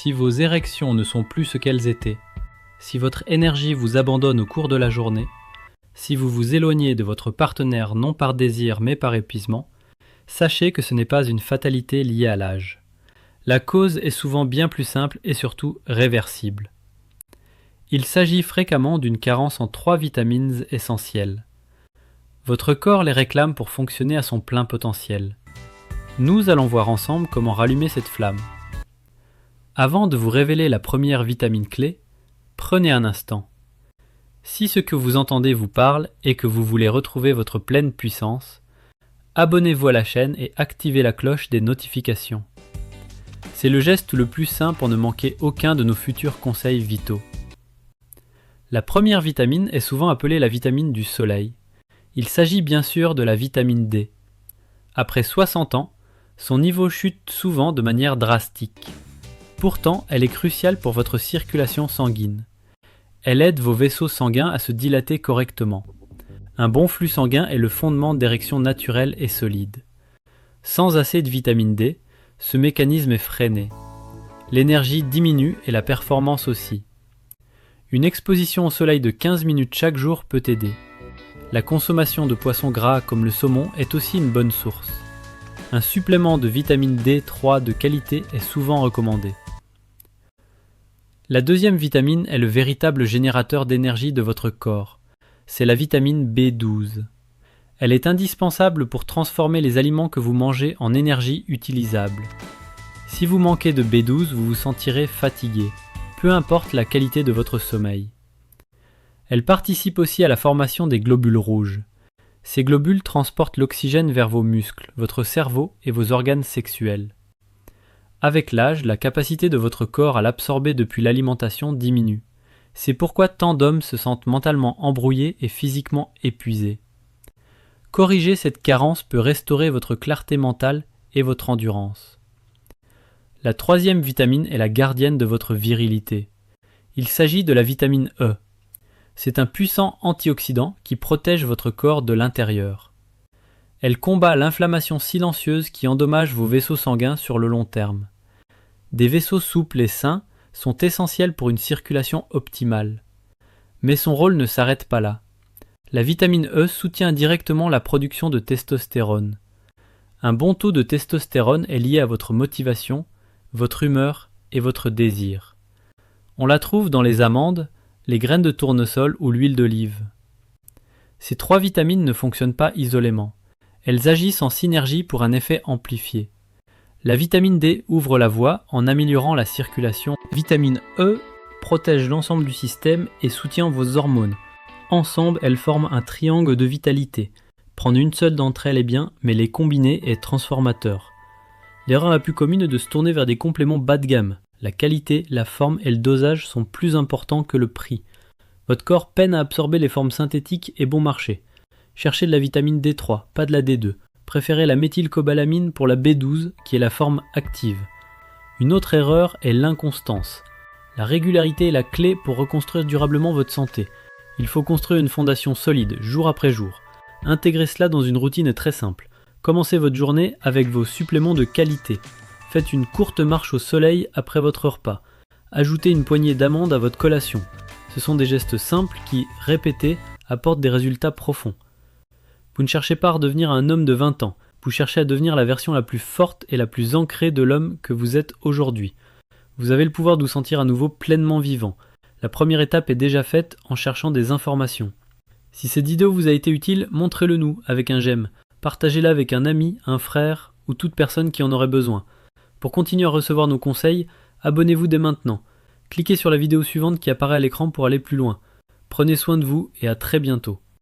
si vos érections ne sont plus ce qu'elles étaient, si votre énergie vous abandonne au cours de la journée, si vous vous éloignez de votre partenaire non par désir mais par épuisement, sachez que ce n'est pas une fatalité liée à l'âge. La cause est souvent bien plus simple et surtout réversible. Il s'agit fréquemment d'une carence en 3 vitamines essentielles. Votre corps les réclame pour fonctionner à son plein potentiel. Nous allons voir ensemble comment rallumer cette flamme. Avant de vous révéler la première vitamine clé, prenez un instant. Si ce que vous entendez vous parle et que vous voulez retrouver votre pleine puissance, abonnez-vous à la chaîne et activez la cloche des notifications. C'est le geste le plus simple pour ne manquer aucun de nos futurs conseils vitaux. La première vitamine est souvent appelée la vitamine du soleil. Il s'agit bien sûr de la vitamine D. Après 60 ans, son niveau chute souvent de manière drastique. Pourtant, elle est cruciale pour votre circulation sanguine. Elle aide vos vaisseaux sanguins à se dilater correctement. Un bon flux sanguin est le fondement d'érections naturelles et solides. Sans assez de vitamine D, ce mécanisme est freiné. L'énergie diminue et la performance aussi. Une exposition au soleil de 15 minutes chaque jour peut aider. La consommation de poissons gras comme le saumon est aussi une bonne source. Un supplément de vitamine D3 de qualité est souvent recommandé. La deuxième vitamine est le véritable générateur d'énergie de votre corps. C'est la vitamine B12. Elle est indispensable pour transformer les aliments que vous mangez en énergie utilisable. Si vous manquez de B12, vous vous sentirez fatigué, peu importe la qualité de votre sommeil. Elle participe aussi à la formation des globules rouges. Ces globules transportent l'oxygène vers vos muscles, votre cerveau et vos organes sexuels. Avec l'âge, la capacité de votre corps à l'absorber depuis l'alimentation diminue. C'est pourquoi tant d'hommes se sentent mentalement embrouillés et physiquement épuisés. Corriger cette carence peut restaurer votre clarté mentale et votre endurance. La troisième vitamine est la gardienne de votre virilité. Il s'agit de la vitamine E. C'est un puissant antioxydant qui protège votre corps de l'intérieur. Elle combat l'inflammation silencieuse qui endommage vos vaisseaux sanguins sur le long terme. Des vaisseaux souples et sains sont essentiels pour une circulation optimale. Mais son rôle ne s'arrête pas là. La vitamine E soutient directement la production de testostérone. Un bon taux de testostérone est lié à votre motivation, votre humeur et votre désir. On la trouve dans les amandes, les graines de tournesol ou l'huile d'olive. Ces 3 vitamines ne fonctionnent pas isolément. Elles agissent en synergie pour un effet amplifié. La vitamine D ouvre la voie en améliorant la circulation. Vitamine E protège l'ensemble du système et soutient vos hormones. Ensemble, elles forment un triangle de vitalité. Prendre une seule d'entre elles est bien, mais les combiner est transformateur. L'erreur la plus commune est de se tourner vers des compléments bas de gamme. La qualité, la forme et le dosage sont plus importants que le prix. Votre corps peine à absorber les formes synthétiques et bon marché. Cherchez de la vitamine D3, pas de la D2. Préférez la méthylcobalamine pour la B12 qui est la forme active. Une autre erreur est l'inconstance. La régularité est la clé pour reconstruire durablement votre santé. Il faut construire une fondation solide, jour après jour. Intégrez cela dans une routine très simple. Commencez votre journée avec vos suppléments de qualité. Faites une courte marche au soleil après votre repas. Ajoutez une poignée d'amandes à votre collation. Ce sont des gestes simples qui, répétés, apportent des résultats profonds. Vous ne cherchez pas à devenir un homme de 20 ans. Vous cherchez à devenir la version la plus forte et la plus ancrée de l'homme que vous êtes aujourd'hui. Vous avez le pouvoir de vous sentir à nouveau pleinement vivant. La première étape est déjà faite en cherchant des informations. Si cette vidéo vous a été utile, montrez-le nous avec un j'aime. Partagez-la avec un ami, un frère ou toute personne qui en aurait besoin. Pour continuer à recevoir nos conseils, abonnez-vous dès maintenant. Cliquez sur la vidéo suivante qui apparaît à l'écran pour aller plus loin. Prenez soin de vous et à très bientôt.